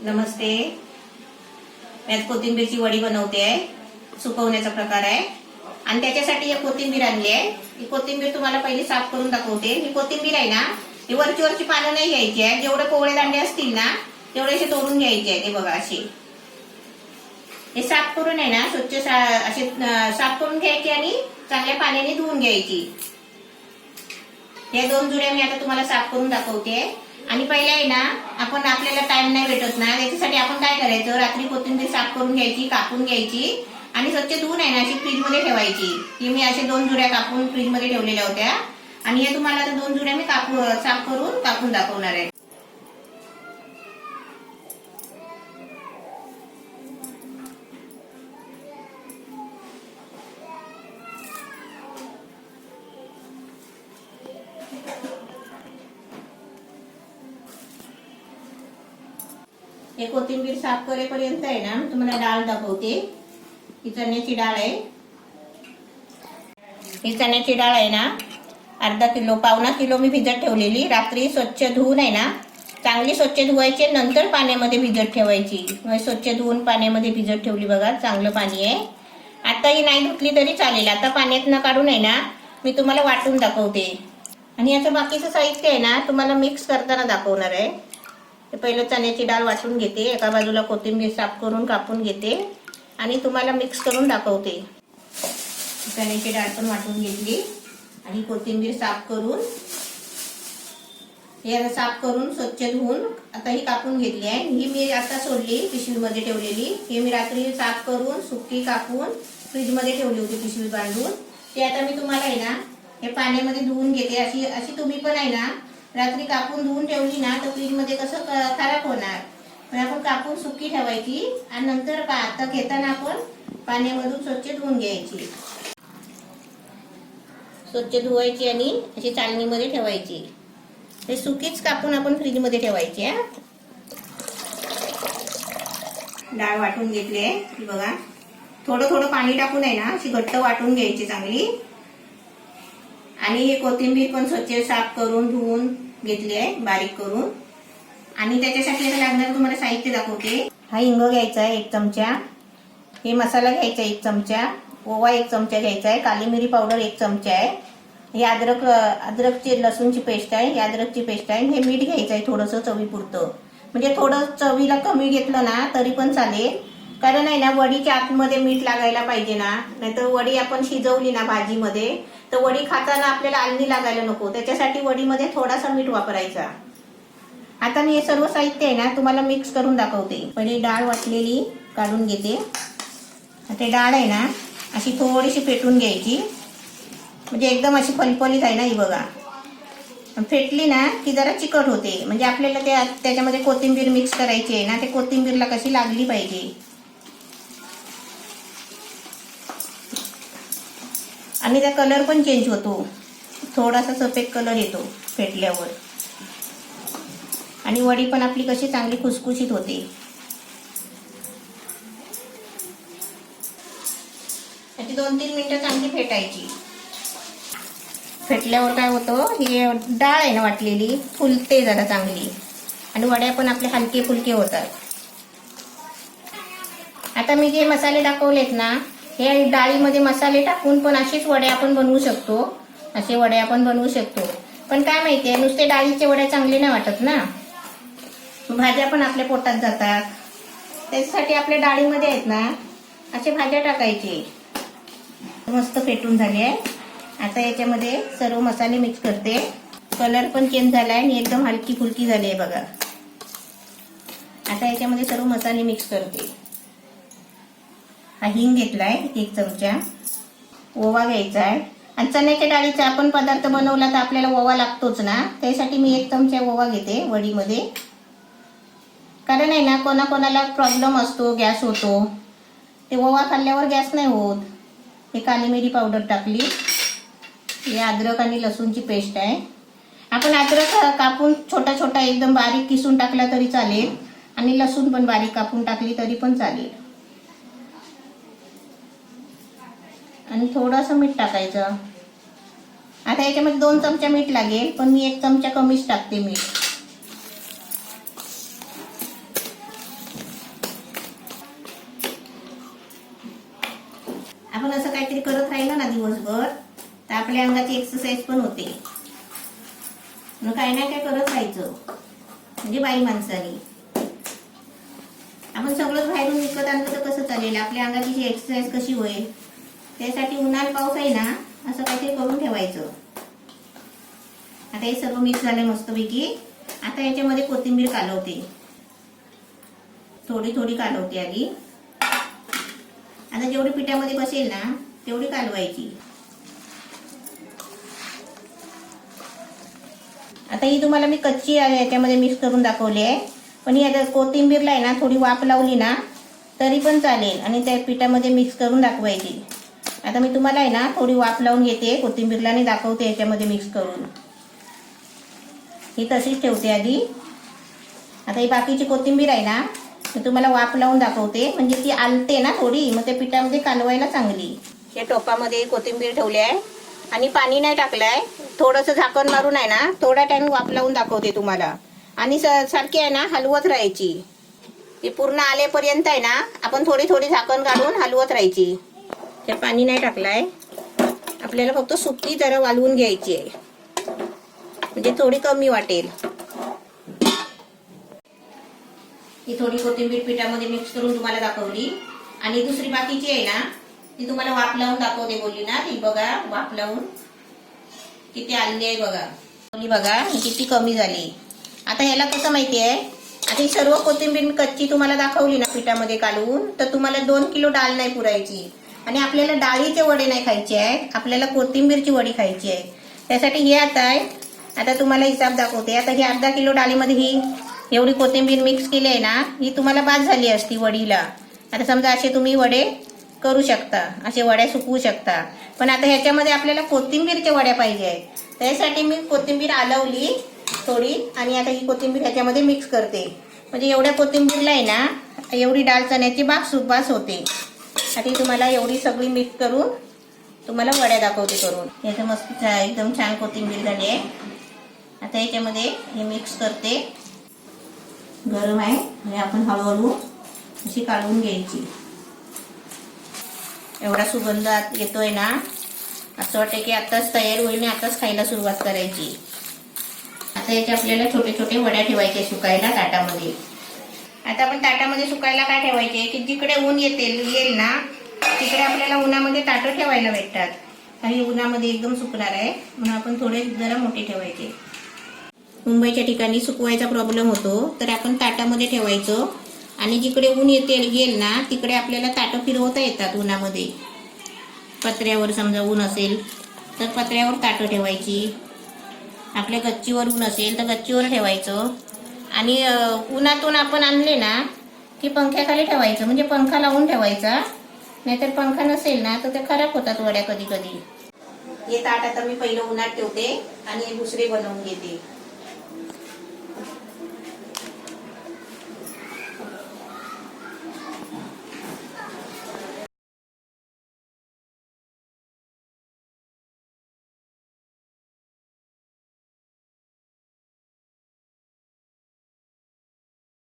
नमस्ते. मी आज कोथिंबीरची वडी बनवते आहे. सुकवण्याचा प्रकार आहे आणि त्याच्यासाठी एक कोथिंबीर आणली आहे. ही कोथिंबीर तुम्हाला पहिली साफ करून दाखवते. ही कोथिंबीर आहे ना, ही वरची पानं नाही घ्यायची आहे. जेवढे कोवळे दांडे असतील ना तेवढे असे तोडून घ्यायचे आहे. ते बघा असे हे साफ करून आहे ना स्वच्छ असे साफ करून घ्यायचे आणि चांगल्या पाण्याने धुवून घ्यायची. या दोन जुड्या मी आता तुम्हाला साफ करून दाखवते. आणि पहिले आहे ना, आपल्याला टाइम नाही भेटत ना, त्याच्यासाठी आपण काय करायचं, रात्री कोथिंबीर साफ करून घ्यायची, कापून घ्यायची आणि स्वच्छ धुवून आहे ना अशी फ्रीज मध्ये ठेवायची. ही मी असे दोन जुड्या कापून फ्रीज मध्ये ठेवलेल्या होत्या आणि हे तुम्हाला आता दोन जुड्या मी साफ करून कापून दाखवणार आहे. हे कोथिंबीर साफ करेपर्यंत आहे ना, मी तुम्हाला डाळ दाखवते. ही चण्याची डाळ आहे. ही चण्याची डाळ आहे ना, अर्धा किलो पावणा किलो मी भिजत ठेवलेली. रात्री स्वच्छ धुवून आहे ना, चांगली स्वच्छ धुवायची, नंतर पाण्यामध्ये भिजत ठेवायची. स्वच्छ धुवून पाण्यामध्ये भिजत ठेवली. बघा चांगलं पाणी आहे. आता ही नाही धुतली तरी चालेल. आता पाण्यातनं काढून आहे ना मी तुम्हाला वाटून दाखवते. आणि याचं बाकीचं साहित्य आहे ना तुम्हाला मिक्स करताना दाखवणार आहे. पहिलं चण्याची डाळ वाटून घेते, एका बाजूला कोथिंबीर साफ करून कापून घेते आणि तुम्हाला मिक्स करून दाखवते. चण्याची डाळ पण वाटून घेतली आणि कोथिंबीर साफ करून साफ करून स्वच्छ धुवून आता ही कापून घेतली आहे. ही मी आता सोडली पिशवीमध्ये ठेवलेली. हे मी रात्री साफ करून सुकी कापून फ्रीजमध्ये ठेवली होती पिशवी बांधून. ते आता मी तुम्हाला आहे ना हे पाण्यामध्ये धुवून घेते. अशी तुम्ही पण आहे ना रात्री कापून धुवून ठेवली ना तर फ्रीज मध्ये कसं खराब होणार. पण आपण कापून सुकी ठेवायची आणि नंतर आता घेताना आपण पाण्यामधून स्वच्छ धुवून घ्यायची. स्वच्छ धुवायची आणि अशी चालणीमध्ये ठेवायची. हे सुकीच कापून आपण फ्रीज मध्ये ठेवायची. डाळ वाटून घेतली आहे बघा. थोडं थोडं पाणी टाकून आहे ना अशी घट्ट वाटून घ्यायची चांगली. आणि हे कोथिंबीर पण स्वच्छ साफ करून धुवून घेतली आहे बारीक करून. आणि त्याच्यासाठी आता लागणार तुम्हाला साहित्य दाखवते. हा हिंग घ्यायचा आहे 1 चमचा. हे मसाला घ्यायचा 1 चमचा. ओवा 1 चमचा घ्यायचा आहे. काली मिरी पावडर 1 चमचा आहे. हे अद्रकची लसूणची पेस्ट आहे. ही अद्रकची पेस्ट आहे. हे मीठ घ्यायचं आहे थोडंसं चवीपुरतं. म्हणजे थोडं चवीला कमी घेतलं ना तरी पण चालेल. कारण आहे ना वडीच्या आतमध्ये मीठ लागायला पाहिजे ना. नाहीतर वडी आपण शिजवली ना भाजीमध्ये तर वडी खाताना आपल्याला आलणी लागायला नको. त्याच्यासाठी वडीमध्ये थोडासा मीठ वापरायचा. आता मी हे सर्व साहित्य आहे ना तुम्हाला मिक्स करून दाखवते. पहिले डाळ वाटलेली काढून घेते. ते डाळ आहे ना अशी थोडीशी फेटून घ्यायची. म्हणजे एकदम अशी फलफलीत आहे ना ही बघा. फेटली ना की जरा चिकट होते. म्हणजे आपल्याला त्याच्यामध्ये कोथिंबीर मिक्स करायची आहे ना, ते कोथिंबीरला कशी लागली पाहिजे. आणि त्या कलर पण चेंज होतो. थोडासा सफेद कलर येतो फेटल्यावर. आणि वडी पण आपली कशी चांगली खुसखुशीत होते. त्याची 2-3 मिनिटं चांगली फेटायची. फेटल्यावर काय होतं, ही डाळ आहे ना वाटलेली फुलते जरा चांगली आणि वड्या पण आपले हलके फुलके होतात. आता मी जे मसाले दाखवलेत ना, हे डाळीमध्ये मसाले टाकून पण अशीच वड्या आपण बनवू शकतो. असे वड्या आपण बनवू शकतो. पण काय माहितीये, नुसते डाळीचे वड्या चांगले नाही वाटत ना. भाज्या पण आपल्या पोटात जातात. त्याच्यासाठी आपल्या डाळीमध्ये आहेत ना असे भाज्या टाकायचे. मस्त फेटून झाले आहे. आता याच्यामध्ये सर्व मसाले मिक्स करते. कलर पण चेंज झालाय आणि एकदम हलकी फुलकी झाली आहे बघा. आता याच्यामध्ये सर्व मसाले मिक्स करते. हा हिंग घेतलाय 1 चमचा. ओवा घ्यायचा आहे. आणि चण्याच्या डाळीचा आपण पदार्थ बनवला तर आपल्याला ओवा लागतोच ना. त्यासाठी मी 1 चमचा ओवा घेते वडीमध्ये. कारण आहे ना कोणाकोणाला प्रॉब्लेम असतो, गॅस होतो. ते ओवा खाल्ल्यावर गॅस नाही होत. हे काली मिरी पावडर टाकली. हे अद्रक आणि लसूणची पेस्ट आहे. आपण अद्रक कापून छोटा छोटा एकदम बारीक किसून टाकला तरी चालेल आणि लसूण पण बारीक कापून टाकली तरी पण चालेल. आणि थोडंसं मीठ टाकायचं. आता याच्यामध्ये 2 चमचा मीठ लागेल, पण मी 1 चमचा कमीच टाकते मीठ. आपण असं काहीतरी करत राहिलं ना दिवसभर तर आपल्या अंगाची एक्सरसाइज पण होते. मग काही ना काय करत राहायचं म्हणजे बाई माणसाने. आपण सगळं बाहेरून विकत आणलं तर कसं चालेल, आपल्या अंगाची एक्सरसाइज कशी होईल. त्यासाठी उन्हाळ पाऊस आहे ना असं काहीतरी करून ठेवायचं. आता हे सर्व मिक्स झालं मस्तपैकी. आता याच्यामध्ये कोथिंबीर कालवते, थोडी थोडी कालवते आधी. आता जेवढी पिठामध्ये बसेल ना तेवढी कालवायची. आता ही तुम्हाला मी कच्ची याच्यामध्ये मिक्स करून दाखवली आहे, पण ही आता कोथिंबीरला आहे ना थोडी वाफ लावली ना तरी पण चालेल आणि त्या पिठामध्ये मिक्स करून दाखवायची. आता मी तुम्हाला आहे ना थोडी वाफ लावून घेते कोथिंबीरला आणि दाखवते याच्यामध्ये मिक्स करून. ही तशीच ठेवते आधी. आता ही बाकीची कोथिंबीर आहे ना मी तुम्हाला वाफ लावून दाखवते, म्हणजे ती आलते ना थोडी, मग त्या पिठामध्ये कालवायला चांगली. या टोपामध्ये कोथिंबीर ठेवली आहे आणि पाणी नाही टाकलंय. थोडंसं झाकण मारून आहे ना थोडा टाइम वाफ लावून दाखवते तुम्हाला. आणि सारखी आहे ना हलवत राहायची. ती पूर्ण आलेपर्यंत आहे ना आपण थोडी थोडी झाकण काढून हलवत राहायची. त्यात पाणी नाही टाकलंय. आपल्याला फक्त सुकी जरा वालवून घ्यायची आहे, म्हणजे थोडी कमी वाटेल. ही थोडी कोथिंबीर पिठामध्ये मिक्स करून तुम्हाला दाखवली. आणि दुसरी बाकीची आहे ना ती तुम्हाला वाफ लावून दाखवते बोलली ना. ती बघा वाफ लावून किती आली आहे बघा. बघा किती कमी झाली. आता ह्याला कसं माहिती आहे, आता ही सर्व कोथिंबीर कच्ची तुम्हाला दाखवली ना पिठामध्ये कालवून, तर तुम्हाला 2 किलो डाळ नाही पुरायची. आणि आपल्याला डाळीचे वडे नाही खायचे आहेत, आपल्याला कोथिंबीरची वडी खायची आहे. त्यासाठी हे आता तुम्हाला हिसाब दाखवते. आता ही अर्धा किलो डाळीमध्ये ही एवढी कोथिंबीर मिक्स केली आहे ना, ही तुम्हाला बाद झाली असती वडीला. आता समजा असे तुम्ही वडे करू शकता, असे वड्या सुकवू शकता. पण आता ह्याच्यामध्ये आपल्याला कोथिंबीरच्या वड्या पाहिजे आहेत. त्यासाठी मी कोथिंबीर आलवली थोडी आणि आता ही कोथिंबीर ह्याच्यामध्ये मिक्स करते. म्हणजे एवढ्या कोथिंबीरला आहे ना एवढी डाळ चण्याची बास होते. आता तुम्हाला एवढी सगळी मिक्स करून तुम्हाला वड्या दाखवते करून. याचं मस्त एकदम छान कोथिंबीर झाली आहे. आता याच्यामध्ये हे मिक्स करते. गरम आहे आणि आपण हळूहळू अशी काढून घ्यायची. एवढा सुगंध येतोय ना असं वाटतं की आताच तयार होईल आणि आताच खायला सुरुवात करायची. आता याचे आपल्याला छोटे छोटे वड्या ठेवायचे सुकायला ताटामध्ये. आता आपण ताटामध्ये सुकायला काय ठेवायचे की जिकडे ऊन येईल ना तिकडे आपल्याला उन्हामध्ये ताटं ठेवायला भेटतात. काही उन्हामध्ये एकदम सुकणार आहे म्हणून आपण थोडे जरा मोठे ठेवायचे. मुंबईच्या ठिकाणी सुकवायचा प्रॉब्लेम होतो तर आपण ताटामध्ये ठेवायचं आणि जिकडे ऊन येईल ना तिकडे आपल्याला ताटं फिरवता येतात उन्हामध्ये. पत्र्यावर समजा ऊन असेल तर पत्र्यावर ताटं ठेवायची. आपल्या गच्चीवर ऊन असेल तर गच्चीवर ठेवायचं. आणि उन्हातून आपण आणले ना की पंख्याखाली ठेवायचं, म्हणजे पंखा लावून ठेवायचा. नाहीतर पंखा नसेल ना तर ते खराब होतात वड्या कधी कधी. हे ताट आता मी पहिलं उन्हात ठेवते आणि दुसरे बनवून घेते.